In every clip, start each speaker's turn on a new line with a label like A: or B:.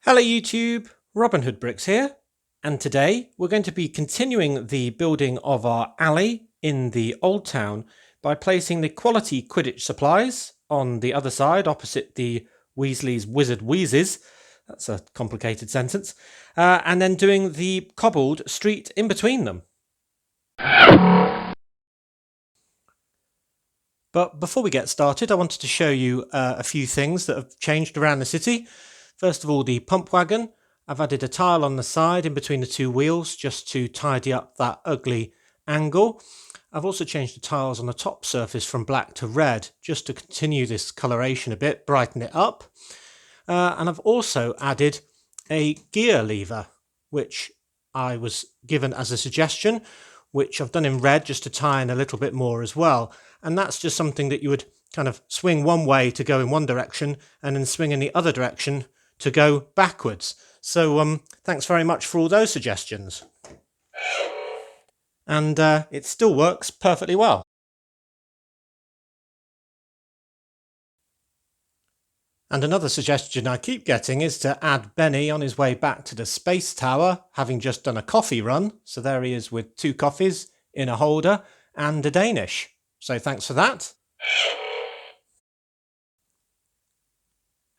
A: Hello YouTube, Robin Hood Bricks here, and today we're going to be continuing the building of our alley in the Old Town by placing the quality Quidditch supplies on the other side opposite the Weasley's Wizard Wheezes, that's a complicated sentence, and then doing the cobbled street in between them. But before we get started, I wanted to show you a few things that have changed around the city. First of all, the pump wagon. I've added a tile on the side in between the two wheels just to tidy up that ugly angle. I've also changed the tiles on the top surface from black to red just to continue this coloration a bit, brighten it up. And I've also added a gear lever, which I was given as a suggestion, which I've done in red just to tie in a little bit more as well. And that's just something that you would kind of swing one way to go in one direction and then swing in the other direction to go backwards. So thanks very much for all those suggestions. And it still works perfectly well. And another suggestion I keep getting is to add Benny on his way back to the Space Tower, having just done a coffee run. So there he is with 2 coffees in a holder and a Danish. So thanks for that.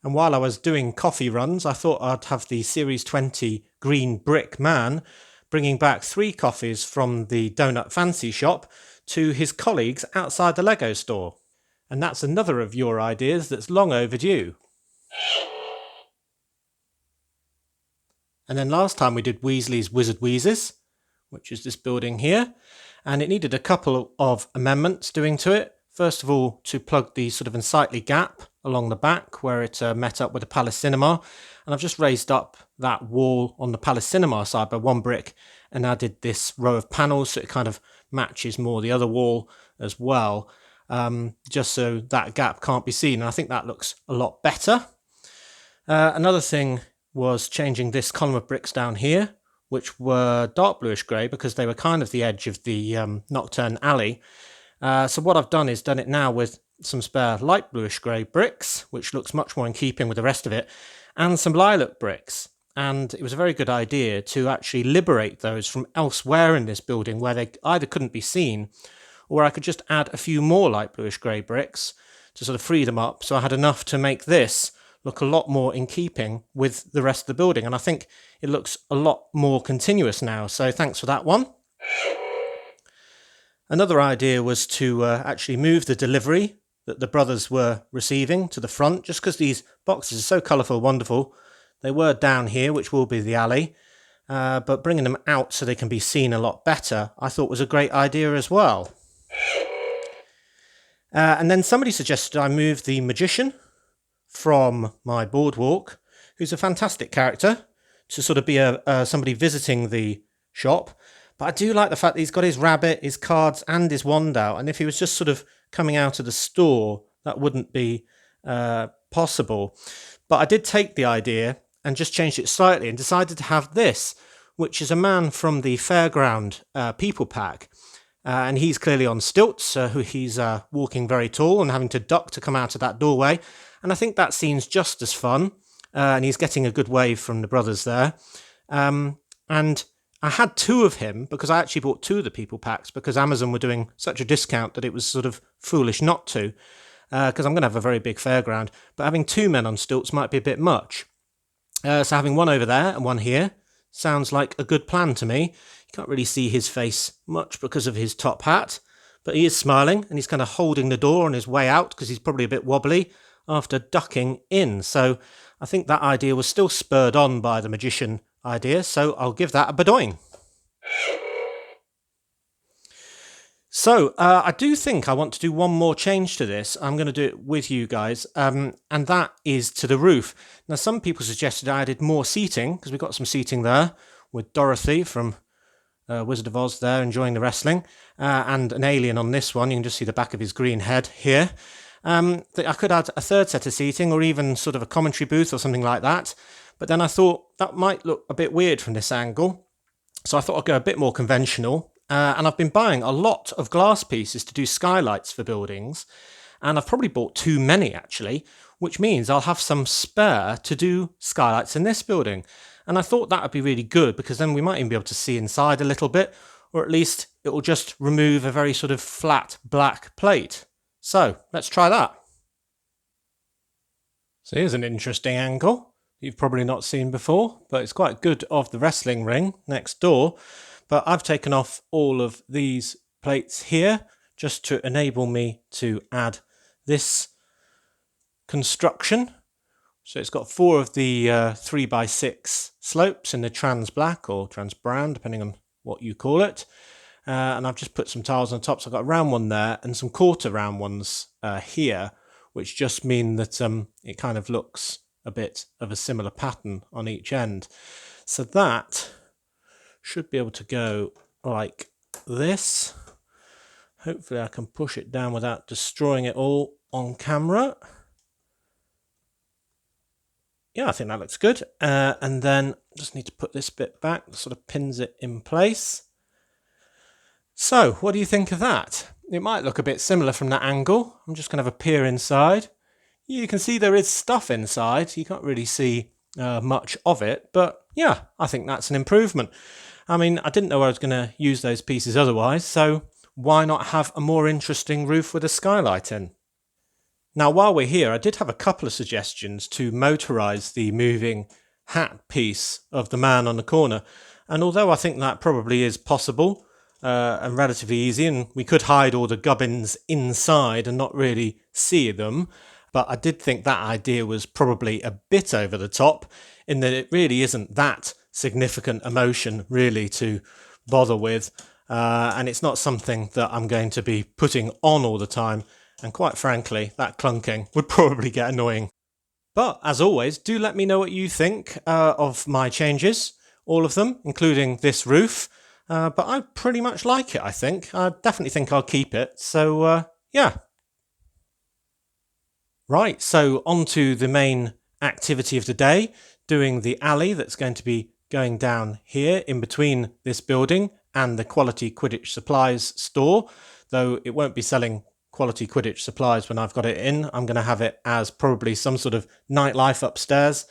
A: And while I was doing coffee runs, I thought I'd have the Series 20 Green Brick Man bringing back 3 coffees from the Donut Fancy shop to his colleagues outside the Lego store. And that's another of your ideas that's long overdue. And then last time we did Weasley's Wizard Wheezes, which is this building here, and it needed a couple of amendments doing to it. First of all, to plug the sort of unsightly gap along the back where it met up with the Palace Cinema. And I've just raised up that wall on the Palace Cinema side by 1 brick and added this row of panels so it kind of matches more the other wall as well, just so that gap can't be seen. And I think that looks a lot better. Another thing was changing this column of bricks down here, which were dark bluish grey because they were kind of the edge of the Nocturne alley. So what I've done is done it now with some spare light bluish grey bricks, which looks much more in keeping with the rest of it, and some lilac bricks. And it was a very good idea to actually liberate those from elsewhere in this building where they either couldn't be seen, or I could just add a few more light bluish grey bricks to sort of free them up. So I had enough to make this look a lot more in keeping with the rest of the building. And I think it looks a lot more continuous now. So thanks for that one. Another idea was to actually move the delivery that the brothers were receiving to the front, just because these boxes are so colourful and wonderful. They were down here, which will be the alley, but bringing them out so they can be seen a lot better, I thought was a great idea as well. And then somebody suggested I move the magician from my boardwalk, who's a fantastic character, to sort of be somebody visiting the shop. But I do like the fact that he's got his rabbit, his cards and his wand out. And if he was just sort of coming out of the store, that wouldn't be possible. But I did take the idea and just changed it slightly and decided to have this, which is a man from the Fairground People Pack. And he's clearly on stilts, he's walking very tall and having to duck to come out of that doorway. And I think that scene's just as fun. And he's getting a good wave from the brothers there. And I had 2 of him because I actually bought 2 of the People Packs because Amazon were doing such a discount that it was sort of foolish not to, because I'm going to have a very big fairground. But having 2 men on stilts might be a bit much. So having one over there and one here sounds like a good plan to me. You can't really see his face much because of his top hat, but he is smiling and he's kind of holding the door on his way out because he's probably a bit wobbly after ducking in. So I think that idea was still spurred on by the magician idea, so I'll give that a badoing. So I do think I want to do one more change to this. I'm going to do it with you guys, and that is to the roof. Now, some people suggested I added more seating because we've got some seating there with Dorothy from Wizard of Oz there enjoying the wrestling, and an alien on this one. You can just see the back of his green head here. I could add a 3rd set of seating or even sort of a commentary booth or something like that. But then I thought that might look a bit weird from this angle. So I thought I'd go a bit more conventional. And I've been buying a lot of glass pieces to do skylights for buildings. And I've probably bought too many, actually. which means I'll have some spare to do skylights in this building. And I thought that would be really good because then we might even be able to see inside a little bit, or at least it will just remove a very sort of flat black plate. So let's try that. So here's an interesting angle you've probably not seen before, but it's quite good of the wrestling ring next door. But I've taken off all of these plates here just to enable me to add this construction. So it's got 4 of the 3x6 slopes in the trans black or trans brown, depending on what you call it. And I've just put some tiles on top. So I've got a round one there and some quarter round ones here, which just mean that it kind of looks a bit of a similar pattern on each end. So that should be able to go like this. Hopefully I can push it down without destroying it all on camera. Yeah, I think that looks good. And then just need to put this bit back, sort of pins it in place. So what do you think of that? It might look a bit similar from that angle. I'm just going to have a peer inside. You can see there is stuff inside. You can't really see much of it, but yeah, I think that's an improvement. I mean, I didn't know I was going to use those pieces otherwise, so why not have a more interesting roof with a skylight in? Now, while we're here, I did have a couple of suggestions to motorise the moving hat piece of the man on the corner. And although I think that probably is possible and relatively easy, and we could hide all the gubbins inside and not really see them, but I did think that idea was probably a bit over the top in that it really isn't that significant emotion really to bother with. And it's not something that I'm going to be putting on all the time. And quite frankly, that clunking would probably get annoying. But as always, do let me know what you think of my changes, all of them, including this roof. But I pretty much like it, I think. I definitely think I'll keep it. So, yeah. Right, so on to the main activity of the day, doing the alley that's going to be going down here in between this building and the Quality Quidditch Supplies store, though it won't be selling Quality Quidditch Supplies when I've got it in. I'm going to have it as probably some sort of nightlife upstairs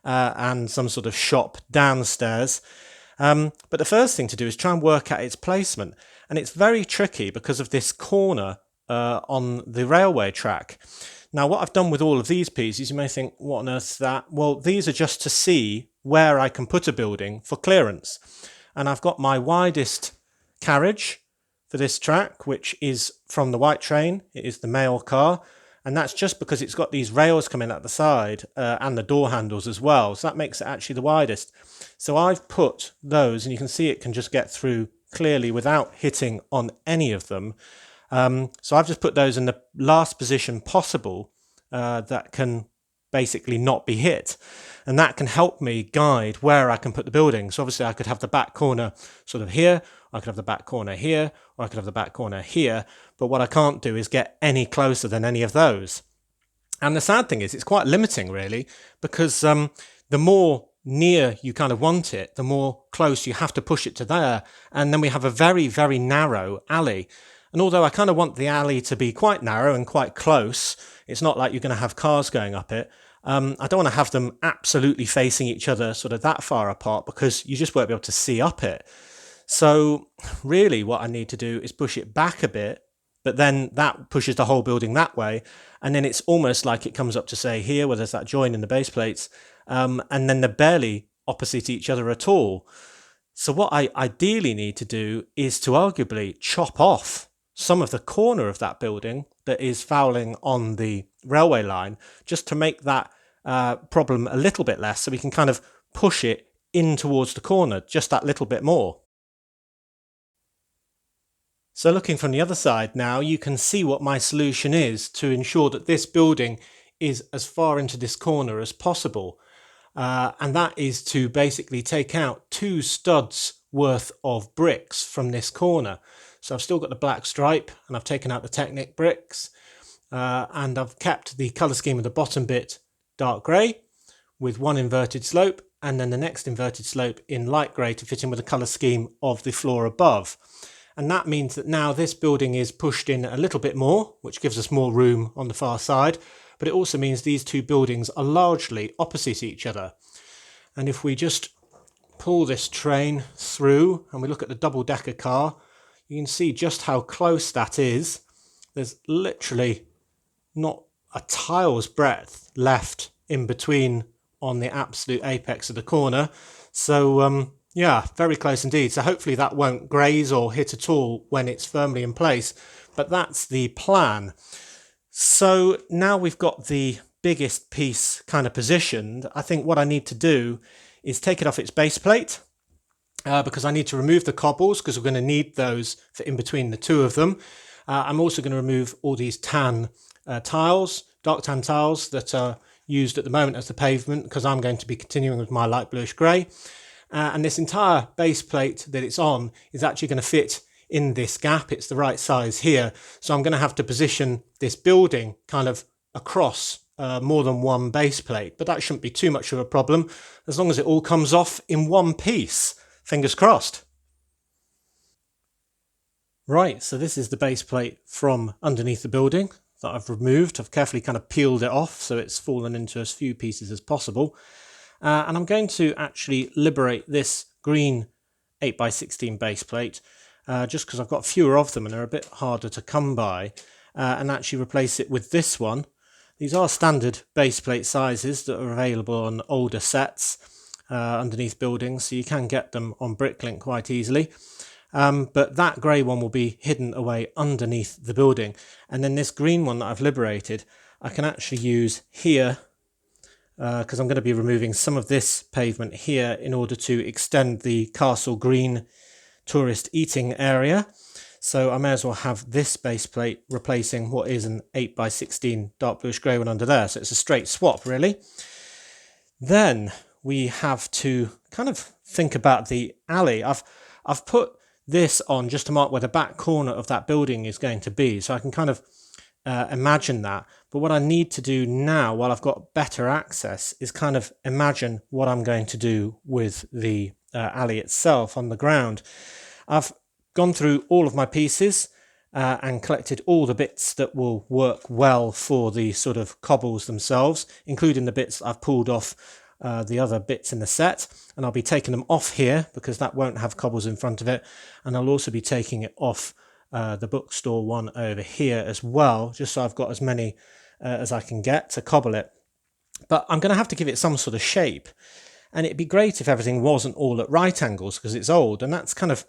A: and some sort of shop downstairs. But the first thing to do is try and work out its placement. And it's very tricky because of this corner on the railway track. Now, what I've done with all of these pieces, you may think, what on earth is that? Well, these are just to see where I can put a building for clearance. And I've got my widest carriage for this track, which is from the white train. It is the mail car. And that's just because it's got these rails coming out the side and the door handles as well. So that makes it actually the widest. So I've put those, and you can see it can just get through clearly without hitting on any of them. So I've just put those in the last position possible that can basically not be hit. And that can help me guide where I can put the building. So obviously I could have the back corner sort of here, I could have the back corner here, or I could have the back corner here. But what I can't do is get any closer than any of those. And the sad thing is it's quite limiting really, because the more near you kind of want it, the more close you have to push it to there. And then we have a very, very narrow alley. And although I kind of want the alley to be quite narrow and quite close, it's not like you're going to have cars going up it. I don't want to have them absolutely facing each other sort of that far apart because you just won't be able to see up it. So really what I need to do is push it back a bit, but then that pushes the whole building that way. And then it's almost like it comes up to say here where there's that join in the base plates. And then they're barely opposite each other at all. So what I ideally need to do is to arguably chop off some of the corner of that building that is fouling on the railway line, just to make that problem a little bit less, so we can kind of push it in towards the corner just that little bit more. So looking from the other side now, you can see what my solution is to ensure that this building is as far into this corner as possible. And that is to basically take out 2 studs worth of bricks from this corner. So I've still got the black stripe and I've taken out the Technic bricks and I've kept the colour scheme of the bottom bit dark grey with 1 inverted slope and then the next inverted slope in light grey to fit in with the colour scheme of the floor above. And that means that now this building is pushed in a little bit more, which gives us more room on the far side, but it also means these two buildings are largely opposite each other. And if we just pull this train through and we look at the double-decker car, you can see just how close that is. There's literally not a tile's breadth left in between on the absolute apex of the corner. So yeah, very close indeed. So hopefully that won't graze or hit at all when it's firmly in place, but that's the plan. So now we've got the biggest piece kind of positioned. I think what I need to do is take it off its base plate, because I need to remove the cobbles because we're going to need those for in between the two of them. I'm also going to remove all these tan tiles, dark tan tiles that are used at the moment as the pavement, because I'm going to be continuing with my light bluish grey. And this entire base plate that it's on is actually going to fit in this gap. It's the right size here. So I'm going to have to position this building kind of across more than one base plate, but that shouldn't be too much of a problem as long as it all comes off in one piece. Fingers crossed. Right, so this is the base plate from underneath the building that I've removed. I've carefully kind of peeled it off so it's fallen into as few pieces as possible. And I'm going to actually liberate this green 8x16 base plate just because I've got fewer of them and they're a bit harder to come by, and actually replace it with this one. These are standard base plate sizes that are available on older sets underneath buildings, so you can get them on Bricklink quite easily. But that grey one will be hidden away underneath the building. And then this green one that I've liberated, I can actually use here because I'm going to be removing some of this pavement here in order to extend the Castle Green tourist eating area. So I may as well have this base plate replacing what is an 8x16 dark bluish grey one under there. So it's a straight swap really. Then we have to kind of think about the alley. I've put this on just to mark where the back corner of that building is going to be, so I can kind of imagine that. But what I need to do now, while I've got better access, is kind of imagine what I'm going to do with the alley itself on the ground. I've gone through all of my pieces and collected all the bits that will work well for the sort of cobbles themselves, including the bits I've pulled off the other bits in the set, and I'll be taking them off here because that won't have cobbles in front of it, and I'll also be taking it off the bookstore one over here as well, just so I've got as many as I can get to cobble it. But I'm going to have to give it some sort of shape, and it'd be great if everything wasn't all at right angles because it's old, and that's kind of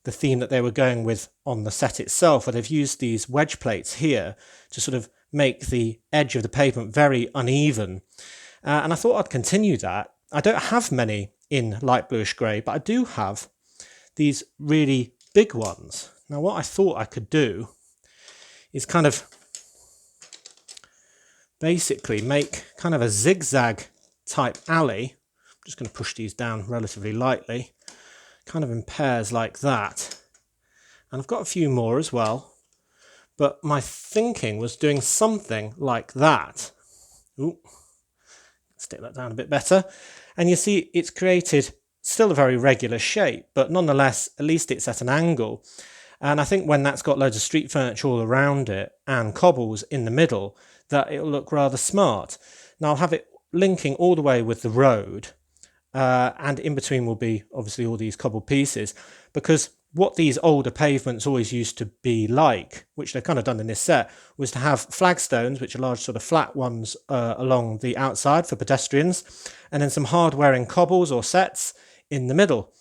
A: the theme that they were going with on the set itself, where they've used these wedge plates here to sort of make the edge of the pavement very uneven. And I thought I'd continue that. I don't have many in light bluish grey, but I do have these really big ones. Now what I thought I could do is kind of basically make kind of a zigzag type alley. I'm just going to push these down relatively lightly, kind of in pairs like that. And I've got a few more as well, but my thinking was doing something like that. Ooh. Stick that down a bit better, and you see it's created still a very regular shape, but nonetheless at least it's at an angle. And I think when that's got loads of street furniture all around it and cobbles in the middle, that it'll look rather smart. Now I'll have it linking all the way with the road, and in between will be obviously all these cobbled pieces, because what these older pavements always used to be like, which they've kind of done in this set, was to have flagstones, which are large sort of flat ones along the outside for pedestrians, and then some hard-wearing cobbles or sets in the middle.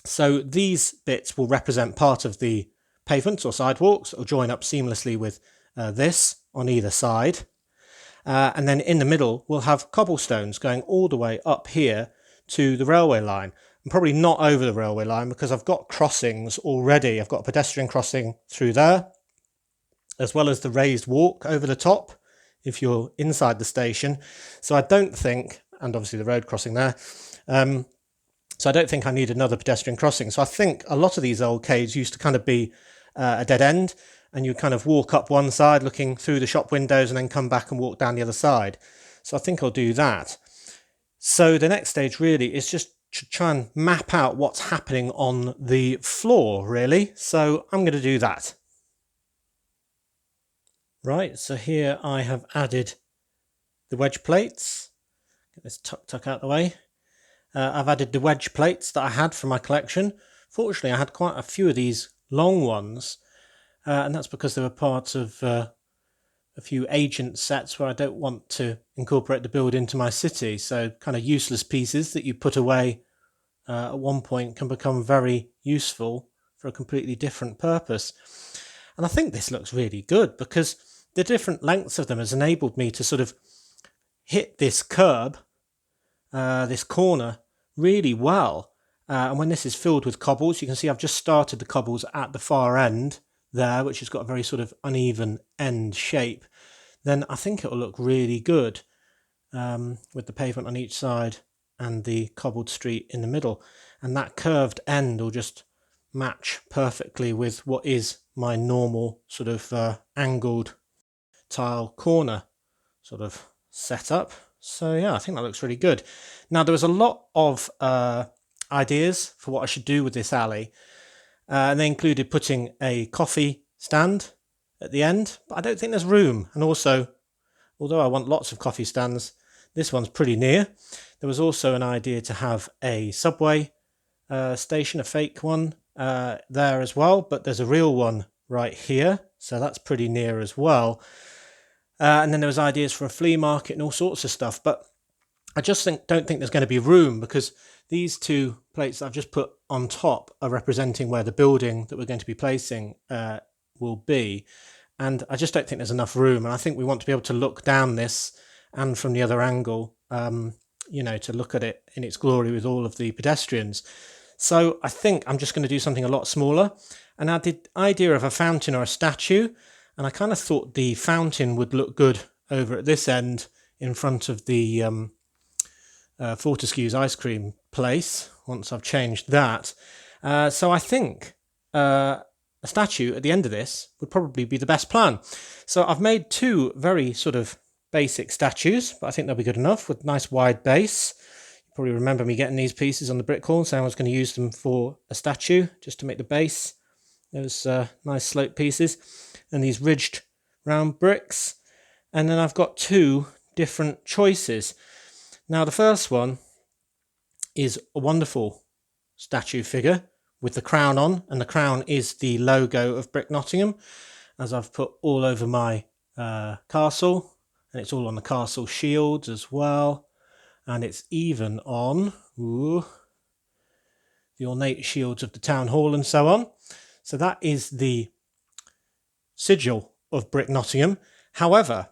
A: So these bits will represent part of the pavements or sidewalks, or join up seamlessly with this on either side. And then in the middle, we'll have cobblestones going all the way up here to the railway line. And probably not over the railway line because I've got crossings already. I've got a pedestrian crossing through there, as well as the raised walk over the top if you're inside the station. So I don't think, and obviously the road crossing there, so I don't think I need another pedestrian crossing. So I think a lot of these old caves used to kind of be a dead end, and you'd kind of walk up one side looking through the shop windows and then come back and walk down the other side. So I think I'll do that. So the next stage really is just to try and map out what's happening on the floor, really. So I'm going to do that. Right, so here I have added the wedge plates. Get this tuck out the way. I've added the wedge plates that I had from my collection. Fortunately, I had quite a few of these long ones, and that's because they were part of a few agent sets where I don't want to incorporate the build into my city. So kind of useless pieces that you put away at one point can become very useful for a completely different purpose. And I think this looks really good because the different lengths of them has enabled me to sort of hit this curb, this corner, really well. And when this is filled with cobbles, you can see I've just started the cobbles at the far end there, which has got a very sort of uneven end shape. Then I think it will look really good with the pavement on each side and the cobbled street in the middle. And that curved end will just match perfectly with what is my normal sort of angled tile corner sort of setup. So yeah, I think that looks really good. Now there was a lot of ideas for what I should do with this alley, and they included putting a coffee stand at the end, but I don't think there's room. And also, although I want lots of coffee stands, this one's pretty near. There was also an idea to have a subway station, a fake one there as well, but there's a real one right here, so that's pretty near as well. And then there was ideas for a flea market and all sorts of stuff, but I just don't think there's going to be room because these two plates that I've just put on top are representing where the building that we're going to be placing will be. And I just don't think there's enough room. And I think we want to be able to look down this and from the other angle, to look at it in its glory with all of the pedestrians. So I think I'm just going to do something a lot smaller. And I did the idea of a fountain or a statue. And I kind of thought the fountain would look good over at this end in front of the Fortescue's ice cream place once I've changed that. So I think a statue at the end of this would probably be the best plan. So I've made two very sort of basic statues, but I think they'll be good enough with nice wide base. You probably remember me getting these pieces on the brick wall, saying I was going to use them for a statue just to make the base. Those nice slope pieces and these ridged round bricks. And then I've got two different choices. Now the first one is a wonderful statue figure with the crown on, and the crown is the logo of Brick Nottingham, as I've put all over my castle, and it's all on the castle shields as well, and it's even on the ornate shields of the town hall and so on. So that is the sigil of Brick Nottingham. However,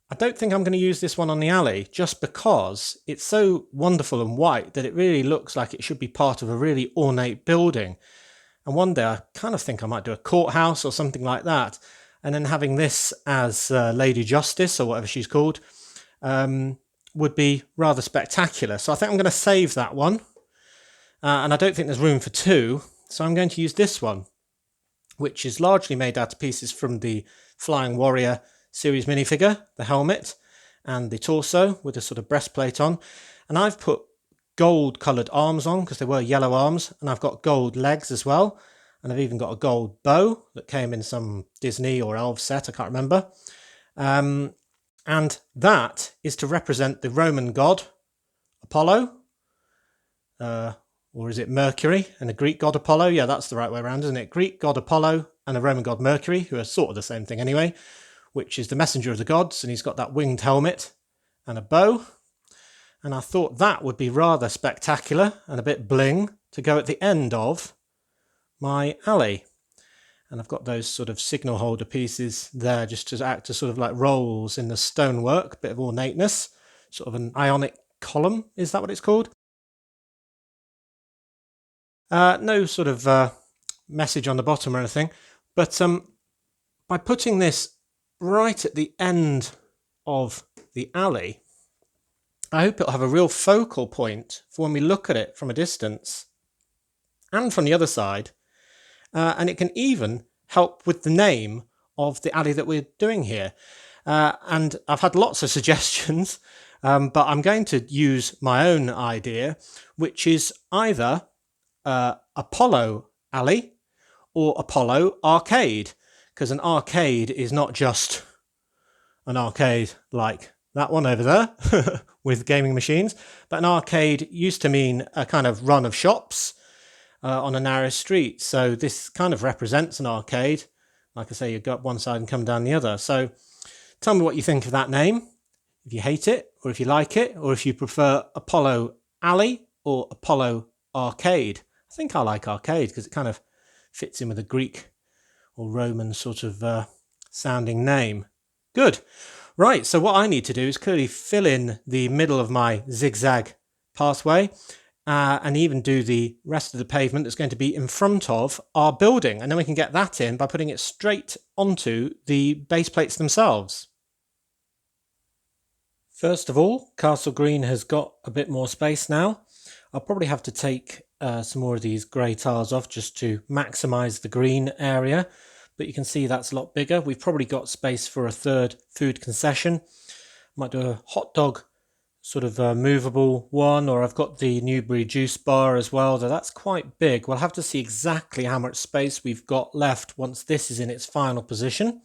A: I don't think I'm going to use this one on the alley just because it's so wonderful and white that it really looks like it should be part of a really ornate building. And one day I kind of think I might do a courthouse or something like that. And then having this as Lady Justice or whatever she's called would be rather spectacular. So I think I'm going to save that one. And I don't think there's room for two. So I'm going to use this one, which is largely made out of pieces from the Flying Warrior series minifigure, the helmet and the torso with a sort of breastplate on. And I've put gold coloured arms on because they were yellow arms, and I've got gold legs as well. And I've even got a gold bow that came in some Disney or Elf set, I can't remember. And that is to represent the Roman god Apollo, or is it Mercury, and the Greek god Apollo? Yeah, that's the right way around, isn't it? Greek god Apollo and the Roman god Mercury, who are sort of the same thing anyway, which is the messenger of the gods, and he's got that winged helmet and a bow. And I thought that would be rather spectacular and a bit bling to go at the end of my alley. And I've got those sort of signal holder pieces there just to act as sort of like rolls in the stonework, bit of ornateness, sort of an ionic column, is that what it's called? No sort of message on the bottom or anything, but by putting this right at the end of the alley, I hope it'll have a real focal point for when we look at it from a distance and from the other side. And it can even help with the name of the alley that we're doing here. And I've had lots of suggestions, but I'm going to use my own idea, which is either Apollo Alley or Apollo Arcade, because an arcade is not just an arcade like that one over there with gaming machines. But an arcade used to mean a kind of run of shops on a narrow street. So this kind of represents an arcade. Like I say, you go up one side and come down the other. So tell me what you think of that name. If you hate it, or if you like it, or if you prefer Apollo Alley or Apollo Arcade. I think I like arcade because it kind of fits in with a Greek or Roman sort of sounding name. Good. Right, so what I need to do is clearly fill in the middle of my zigzag pathway and even do the rest of the pavement that's going to be in front of our building. And then we can get that in by putting it straight onto the base plates themselves. First of all, Castle Green has got a bit more space now. I'll probably have to take some more of these grey tiles off just to maximise the green area. But you can see that's a lot bigger. We've probably got space for a third food concession. Might do a hot dog sort of movable one, or I've got the Newbury juice bar as well, though that's quite big. We'll have to see exactly how much space we've got left once this is in its final position.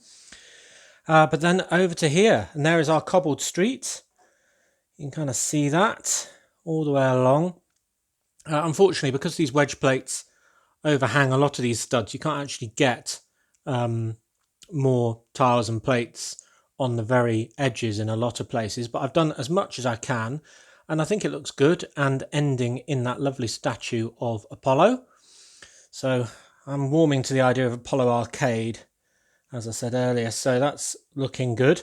A: But then over to here, and there is our cobbled street. You can kind of see that all the way along. Unfortunately, because these wedge plates overhang a lot of these studs, you can't actually get more tiles and plates on the very edges in a lot of places, but I've done as much as I can, and I think it looks good, and ending in that lovely statue of Apollo. So I'm warming to the idea of Apollo Arcade, as I said earlier, so that's looking good.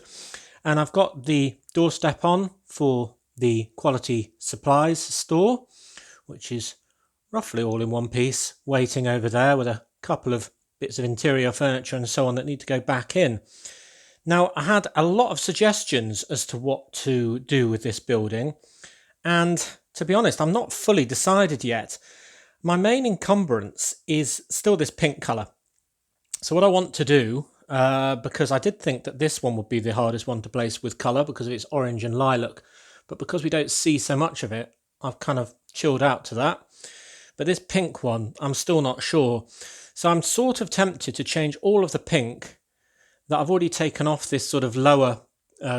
A: And I've got the doorstep on for the quality supplies store, which is roughly all in one piece, waiting over there with a couple of bits of interior furniture and so on that need to go back in. Now, I had a lot of suggestions as to what to do with this building, and to be honest, I'm not fully decided yet. My main encumbrance is still this pink colour. So what I want to do, because I did think that this one would be the hardest one to place with colour because of its orange and lilac, but because we don't see so much of it, I've kind of chilled out to that. But this pink one, I'm still not sure. So I'm sort of tempted to change all of the pink that I've already taken off this sort of lower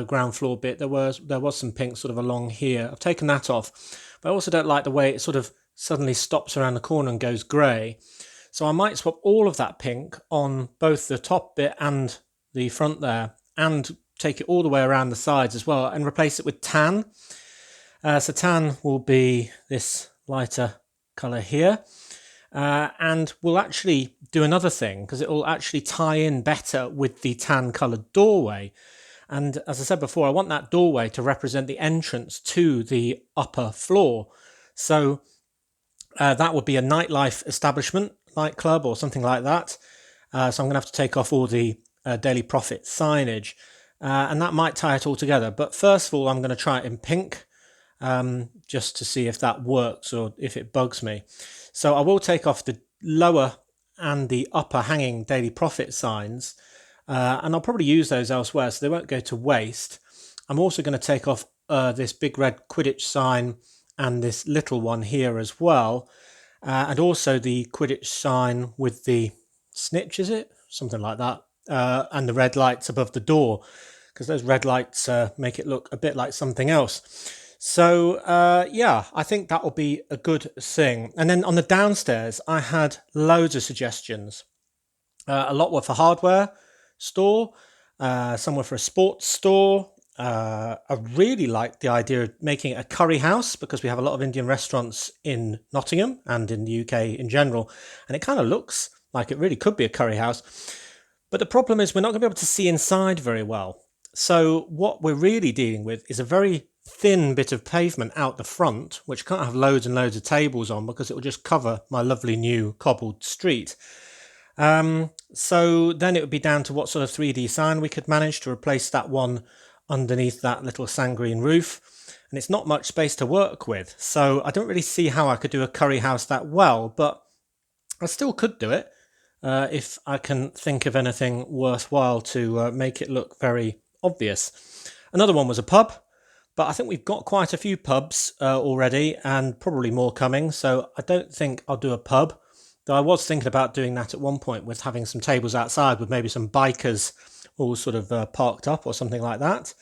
A: ground floor bit. There was some pink sort of along here. I've taken that off, but I also don't like the way it sort of suddenly stops around the corner and goes grey. So I might swap all of that pink on both the top bit and the front there, and take it all the way around the sides as well, and replace it with tan. So tan will be this lighter colour here. And we'll actually do another thing, because it will actually tie in better with the tan coloured doorway. And as I said before, I want that doorway to represent the entrance to the upper floor. So that would be a nightlife establishment, nightclub or something like that. So I'm going to have to take off all the Daily Profit signage. And that might tie it all together. But first of all, I'm going to try it in pink, just to see if that works or if it bugs me. So I will take off the lower and the upper hanging Daily Profit signs, and I'll probably use those elsewhere so they won't go to waste. I'm also going to take off this big red Quidditch sign and this little one here as well, and also the Quidditch sign with the snitch, is it? Something like that, and the red lights above the door, because those red lights make it look a bit like something else. So, yeah, I think that will be a good thing. And then on the downstairs, I had loads of suggestions. A lot were for hardware store, some were for a sports store. I really liked the idea of making it a curry house, because we have a lot of Indian restaurants in Nottingham and in the UK in general. And it kind of looks like it really could be a curry house. But the problem is we're not going to be able to see inside very well. So what we're really dealing with is a very thin bit of pavement out the front, which can't have loads and loads of tables on because it will just cover my lovely new cobbled street. So then it would be down to what sort of 3D sign we could manage to replace that one underneath that little sand green roof. And it's not much space to work with. So I don't really see how I could do a curry house that well, but I still could do it if I can think of anything worthwhile to make it look very obvious. Another one was a pub, but I think we've got quite a few pubs already, and probably more coming, so I don't think I'll do a pub, though I was thinking about doing that at one point with having some tables outside with maybe some bikers all sort of parked up or something like that.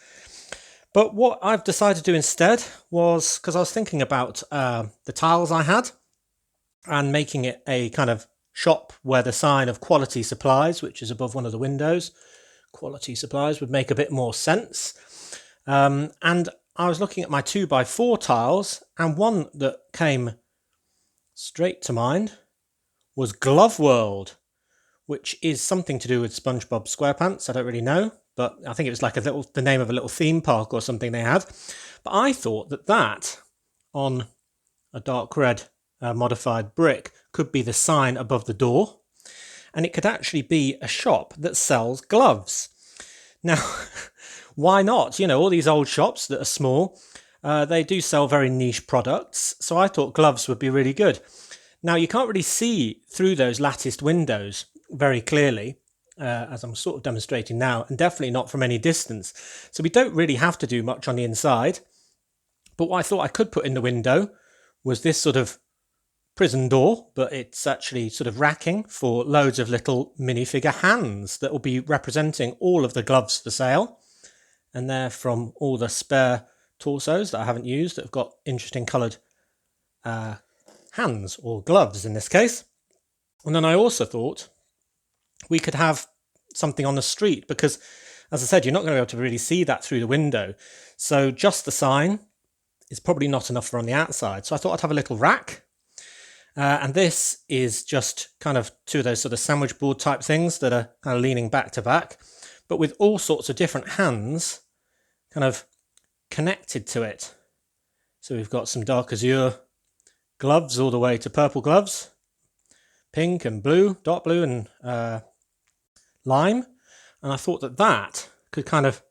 A: But what I've decided to do instead was, because I was thinking about the tiles I had and making it a kind of shop where the sign of quality supplies, which is above one of the windows, quality supplies, would make a bit more sense. And I was looking at my 2x4 tiles, and one that came straight to mind was Glove World, which is something to do with SpongeBob SquarePants. I don't really know, but I think it was like the name of a little theme park or something they had. But I thought that on a dark red modified brick could be the sign above the door, and it could actually be a shop that sells gloves. Now, why not? You know, all these old shops that are small, they do sell very niche products, so I thought gloves would be really good. Now, you can't really see through those latticed windows very clearly, as I'm sort of demonstrating now, and definitely not from any distance. So we don't really have to do much on the inside. But what I thought I could put in the window was this sort of prison door, but it's actually sort of racking for loads of little minifigure hands that will be representing all of the gloves for sale. And they're from all the spare torsos that I haven't used that have got interesting coloured hands, or gloves in this case. And then I also thought we could have something on the street, because, as I said, you're not going to be able to really see that through the window. So just the sign is probably not enough for on the outside. So I thought I'd have a little rack. And this is just kind of two of those sort of sandwich board type things that are kind of leaning back to back, but with all sorts of different hands kind of connected to it. So we've got some dark azure gloves all the way to purple gloves, pink and blue, dark blue and lime. And I thought that could kind of,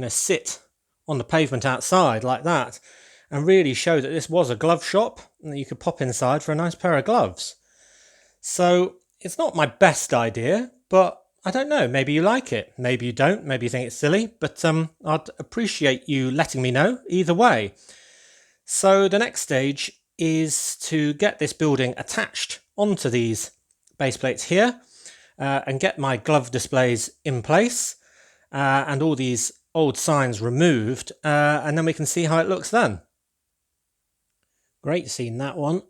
A: sit on the pavement outside like that and really show that this was a glove shop and that you could pop inside for a nice pair of gloves. So it's not my best idea, but I don't know, maybe you like it, maybe you don't, maybe you think it's silly, but I'd appreciate you letting me know either way. So the next stage is to get this building attached onto these base plates here and get my glove displays in place and all these old signs removed, and then we can see how it looks then. Great seeing that one.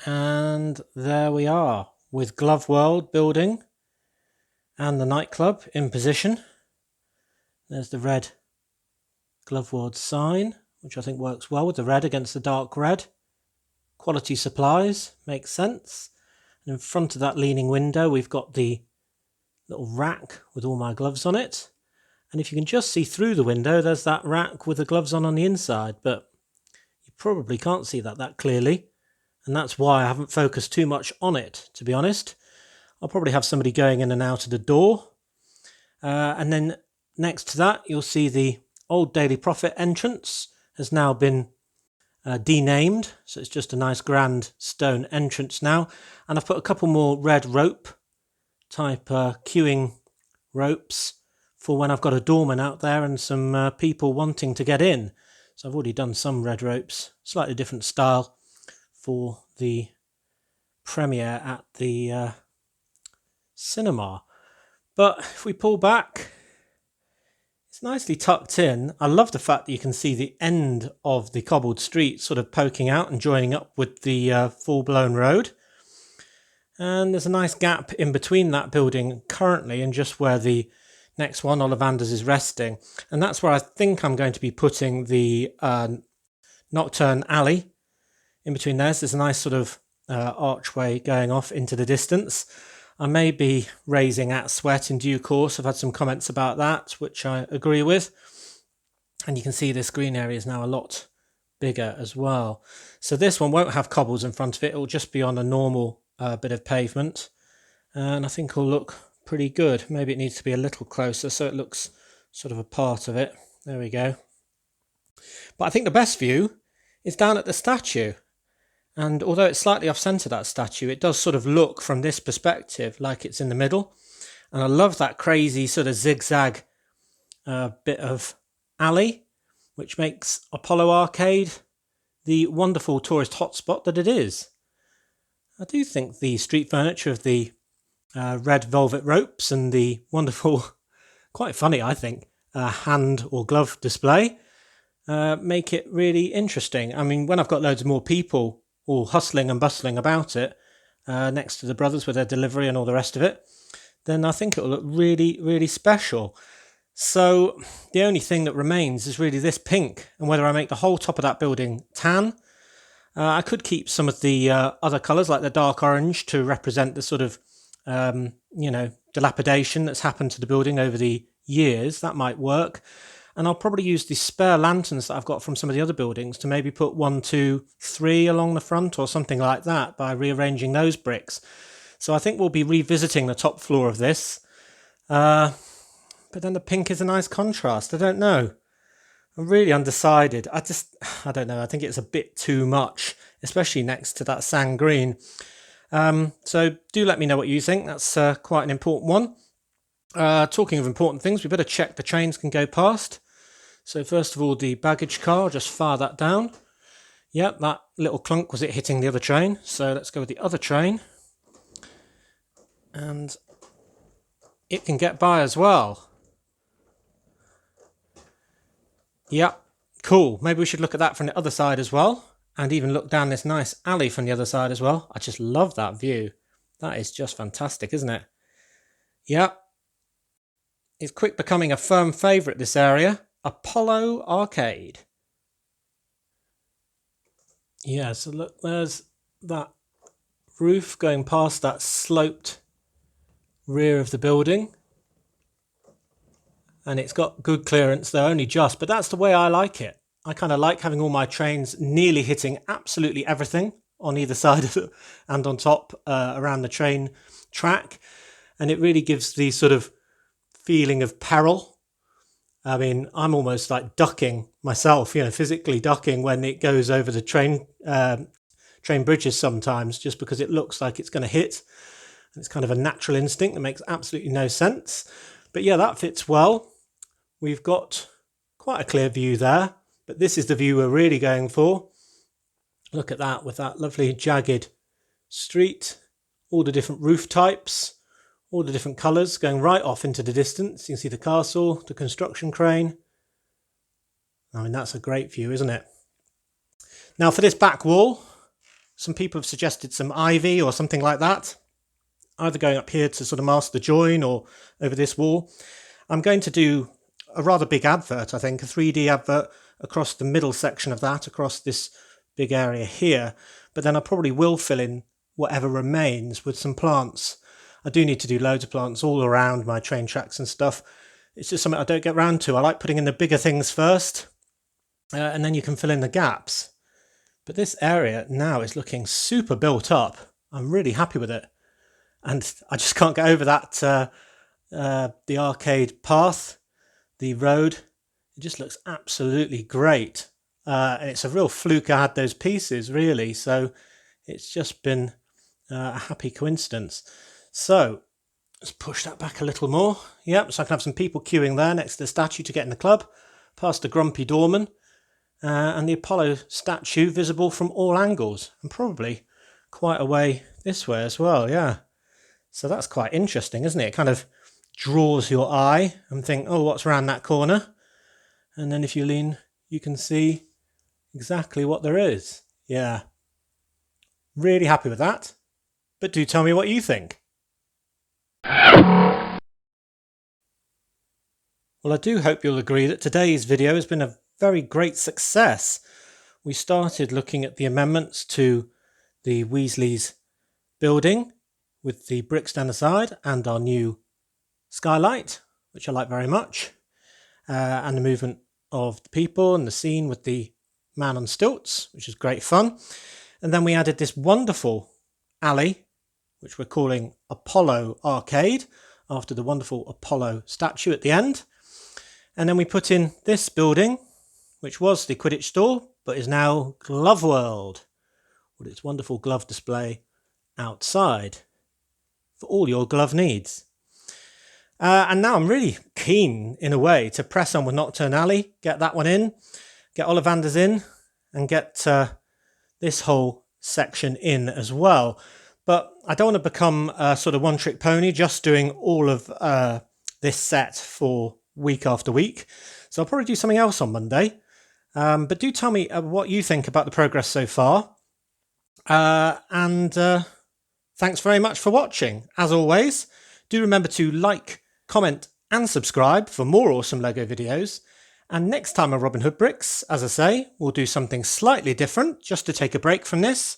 A: And there we are with Glove World building and the nightclub in position. There's the red Glove World sign, which I think works well with the red against the dark red. Quality supplies, makes sense. And in front of that leaning window, we've got the little rack with all my gloves on it. And if you can just see through the window, there's that rack with the gloves on the inside, but you probably can't see that clearly. And that's why I haven't focused too much on it, to be honest. I'll probably have somebody going in and out of the door. And then next to that, you'll see the old Daily Prophet entrance has now been denamed. So it's just a nice grand stone entrance now. And I've put a couple more red rope type queuing ropes for when I've got a doorman out there and some people wanting to get in. So I've already done some red ropes, slightly different style for the premiere at the cinema. But if we pull back, it's nicely tucked in. I love the fact that you can see the end of the cobbled street sort of poking out and joining up with the full-blown road. And there's a nice gap in between that building currently and just where the next one, Ollivander's, is resting. And that's where I think I'm going to be putting the Nocturne Alley in between there. So there's a nice sort of archway going off into the distance. I may be raising at Sweat in due course. I've had some comments about that, which I agree with. And you can see this green area is now a lot bigger as well. So this one won't have cobbles in front of it. It'll just be on a normal bit of pavement. And I think it'll look pretty good. Maybe it needs to be a little closer so it looks sort of a part of it. There we go. But I think the best view is down at the statue. And although it's slightly off-centre, that statue, it does sort of look from this perspective like it's in the middle. And I love that crazy sort of zigzag bit of alley, which makes Apollo Arcade the wonderful tourist hotspot that it is. I do think the street furniture of the red velvet ropes and the wonderful, quite funny I think, hand or glove display make it really interesting. I mean, when I've got loads more people all hustling and bustling about it next to the brothers with their delivery and all the rest of it, then I think it will look really, really special. So the only thing that remains is really this pink, and whether I make the whole top of that building tan. I could keep some of the other colours, like the dark orange, to represent the sort of, dilapidation that's happened to the building over the years. That might work. And I'll probably use the spare lanterns that I've got from some of the other buildings to maybe put 1, 2, 3 along the front or something like that by rearranging those bricks. So I think we'll be revisiting the top floor of this. But then the pink is a nice contrast. I don't know. I'm really undecided. I don't know. I think it's a bit too much, especially next to that sand green. So do let me know what you think. That's quite an important one. Talking of important things, we better check the trains can go past. So first of all, the baggage car, just fire that down. Yep, that little clunk was it hitting the other train. So let's go with the other train. And it can get by as well. Yep, cool. Maybe we should look at that from the other side as well. And even look down this nice alley from the other side as well. I just love that view. That is just fantastic, isn't it? Yep. It's quick becoming a firm favourite, this area. Apollo Arcade. Yeah, so look, there's that roof going past that sloped rear of the building. And it's got good clearance though, only just, but that's the way I like it. I kind of like having all my trains nearly hitting absolutely everything on either side of it and on top around the train track. And it really gives the sort of feeling of peril. I mean, I'm almost like ducking myself, physically ducking when it goes over the train bridges sometimes, just because it looks like it's going to hit. And it's kind of a natural instinct that makes absolutely no sense. But yeah, that fits well. We've got quite a clear view there, but this is the view we're really going for. Look at that, with that lovely jagged street, all the different roof types, all the different colours going right off into the distance. You can see the castle, the construction crane. I mean, that's a great view, isn't it? Now for this back wall, some people have suggested some ivy or something like that, either going up here to sort of mask the join or over this wall. I'm going to do a rather big advert, I think, a 3D advert across the middle section of that, across this big area here. But then I probably will fill in whatever remains with some plants. I do need to do loads of plants all around my train tracks and stuff. It's just something I don't get round to. I like putting in the bigger things first, and then you can fill in the gaps. But this area now is looking super built up. I'm really happy with it. And I just can't get over that, the arcade path, the road. It just looks absolutely great. And it's a real fluke I had those pieces, really. So it's just been a happy coincidence. So let's push that back a little more. Yep, so I can have some people queuing there next to the statue to get in the club, past the grumpy doorman, and the Apollo statue visible from all angles, and probably quite a way this way as well, yeah. So that's quite interesting, isn't it? It kind of draws your eye and think, oh, what's around that corner? And then if you lean, you can see exactly what there is. Yeah. Really happy with that. But do tell me what you think. Well, I do hope you'll agree that today's video has been a very great success. We started looking at the amendments to the Weasley's building with the bricks down the side and our new skylight, which I like very much, and the movement of the people and the scene with the man on stilts, which is great fun. And then we added this wonderful alley, which we're calling Apollo Arcade, after the wonderful Apollo statue at the end. And then we put in this building, which was the Quidditch store, but is now Glove World, with its wonderful glove display outside for all your glove needs. And now I'm really keen, in a way, to press on with Nocturne Alley, get that one in, get Ollivanders in, and get this whole section in as well. But I don't want to become a sort of one-trick pony, just doing all of this set for week after week. So I'll probably do something else on Monday. But do tell me what you think about the progress so far. And thanks very much for watching. As always, do remember to like, comment and subscribe for more awesome LEGO videos. And next time on Robin Hood Bricks, as I say, we'll do something slightly different just to take a break from this.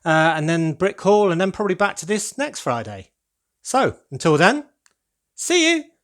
A: And then Brick Hall, and then probably back to this next Friday. So, until then, see you!